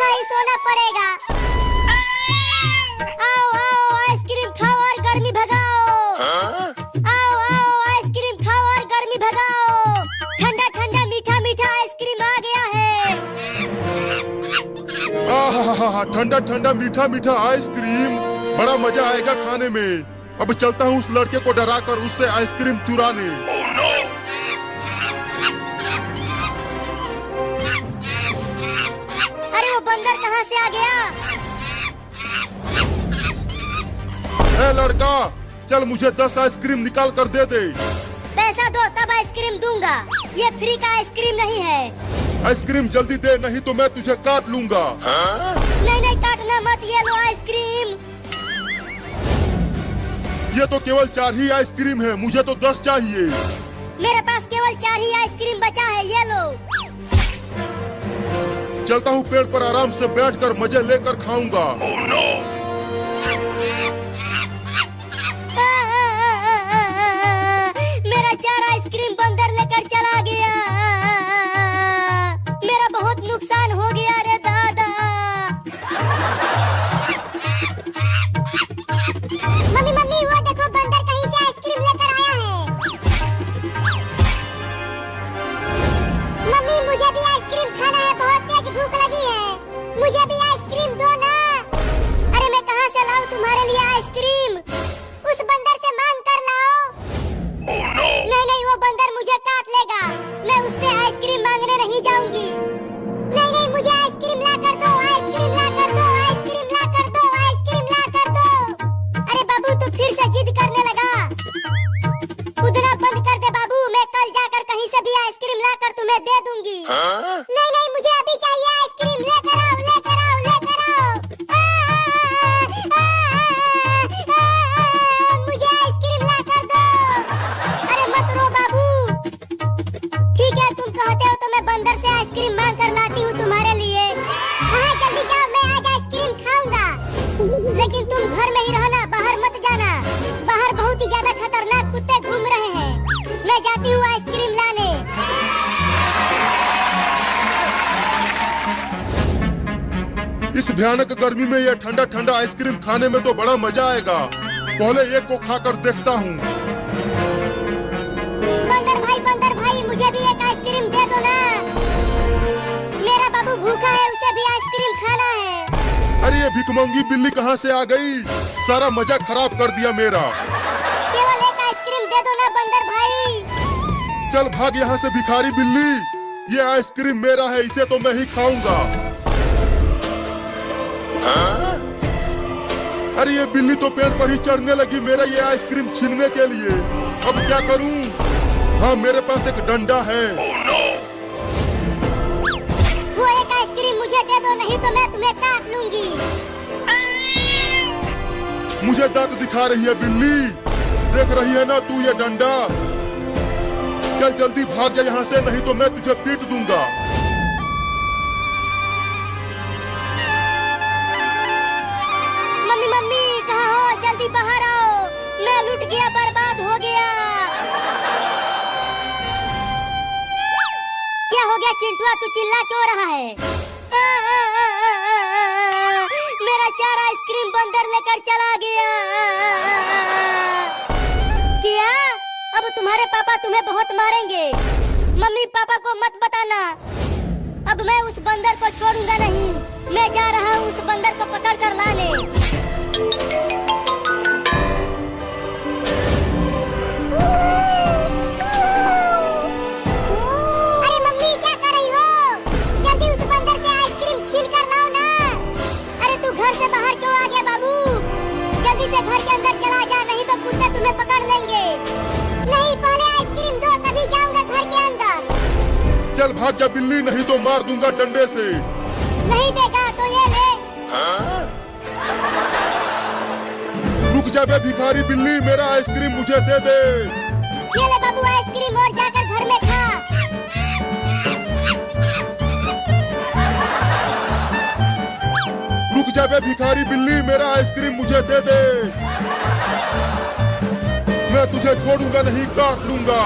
भूखा ही सोना पड़ेगा। आओ आओ आइसक्रीम खाओ और गर्मी भगाओ। आओ आओ आइसक्रीम खाओ और गर्मी भगाओ। ठंडा ठंडा मीठा मीठा आइसक्रीम आ गया है। आहा, ठंडा ठंडा मीठा मीठा आइसक्रीम, बड़ा मजा आएगा खाने में। अब चलता हूँ उस लड़के को डरा कर उससे आइसक्रीम चुराने। अरे वो बंदर कहाँ से आ गया? ए लड़का, चल मुझे 10 आइसक्रीम निकाल कर दे दे। पैसा दो तब आइसक्रीम दूंगा, ये फ्री का आइसक्रीम नहीं है। आइसक्रीम जल्दी दे, नहीं तो मैं तुझे काट लूंगा। नहीं नहीं काटना मत, ये लो आइसक्रीम। ये तो केवल 4 ही आइसक्रीम है, मुझे तो 10 चाहिए। मेरे पास केवल 4 ही आइसक्रीम बचा है, ये लो। चलता हूँ, पेड़ पर आराम से बैठकर मजे लेकर खाऊंगा। मेरा 4 आइसक्रीम बंदर लेकर चला गया। मेरा बहुत नुकसान हो गया रे दादा। मम्मी मम्मी वो देखो, बंदर कहीं से आइसक्रीम लेकर आया है। मम्मी मुझे भी आइसक्रीम खाना है, बहुत तेज भूख लगी है। मुझे भी आइसक्रीम दो ना। अरे मैं कहाँ से लाऊं तुम्हारे लिए आइसक्रीम? उस बंदर से मांग कर लाओ। नहीं नहीं वो बंदर मुझे काट लेगा, मैं उससे आइसक्रीम मांगने नहीं जाऊंगी। नहीं नहीं मुझे आइसक्रीम ला कर दो, आइसक्रीम ला कर दो, आइसक्रीम ला कर दो, आइसक्रीम ला कर दो। अरे बाबू तू फिर से जिद करने लगा। कूदना बंद कर दे बाबू, मैं कल जाकर कहीं से भी आइसक्रीम ला कर तुम्हें दे दूंगी। नहीं नहीं मुझे अभी चाहिए आइसक्रीम, लेकर आओ लेकर आओ लेकर आओ। मुझे आइसक्रीम ला कर दो। अरे मत रो बाबू। ठीक है तुम कहते हो तो मैं बंदर से आइसक्रीम मांग कर लाती हूँ तुम्हारे लिए। हाँ जल्दी जाओ, मैं आज आइसक्रीम खाऊंगा। लेकिन तुम घर में ही रहना, बाहर मत जाना। बाहर बहुत ही ज्यादा खतरनाक कुत्ते घूम रहे हैं। मैं जाती हूँ आइसक्रीम लाने। इस भयानक गर्मी में ये ठंडा ठंडा आइसक्रीम खाने में तो बड़ा मजा आएगा। पहले एक को खाकर देखता हूँ। बंदर भाई मुझे भी एक आइसक्रीम दे दो ना। मेरा बाबू भूखा है, उसे भी आइसक्रीम खाना है। अरे ये भिखमंगी बिल्ली कहाँ से आ गई? सारा मजा खराब कर दिया मेरा। केवल एक आइसक्रीम दे दो ना बंदर भाई। चल भाग यहाँ से भिखारी बिल्ली, ये आइसक्रीम मेरा है, इसे तो मैं ही खाऊंगा। अरे ये बिल्ली तो पेड़ पर ही चढ़ने लगी मेरा ये आइसक्रीम छीनने के लिए। अब क्या करूं? हाँ मेरे पास एक डंडा है। वो एक आइसक्रीम मुझे दे दो, नहीं तो मैं तुम्हें काट लूंगी। मुझे दांत दिखा रही है बिल्ली, देख रही है ना तू ये डंडा? चल जल्दी भाग जा यहाँ से, नहीं तो मैं तुझे पीट दूंगा। मम्मी मम्मी कहाँ हो? जल्दी बाहर आओ, मैं लुट गया, बर्बाद हो गया। क्या हो गया चिंटुआ, तू चिल्ला क्यों रहा है? मेरा 4 आइसक्रीम बंदर लेकर चला गया। क्या? अब तुम्हारे पापा तुम्हें बहुत मारेंगे। मम्मी पापा को मत बताना। अब मैं उस बंदर को छोड़ूंगा नहीं। मैं जा रहा हूँ उस बंदर को पकड़ कर लाने। अरे मम्मी क्या कर रही हो? जल्दी उस बंदर से आइसक्रीम छीन कर लाओ ना। अरे तू घर से बाहर क्यों आ गया बाबू? जल्दी से घर के अंदर चला जा, नहीं तो कुत्ते तुम्हें पकड़ लेंगे। नहीं पहले आइसक्रीम दो, तभी जाऊंगा घर के अंदर। चल भाग जा बिल्ली, नहीं तो मार दूंगा डंडे से। नहीं देगा तो ये ले। रुक जा बे भिखारी बिल्ली, मेरा आइसक्रीम मुझे दे दे। ये ले बाबू आइसक्रीम, और जाकर घर में खा। रुक जा बे भिखारी बिल्ली, मेरा आइसक्रीम मुझे दे दे। मैं तुझे छोड़ूंगा नहीं, काट लूंगा।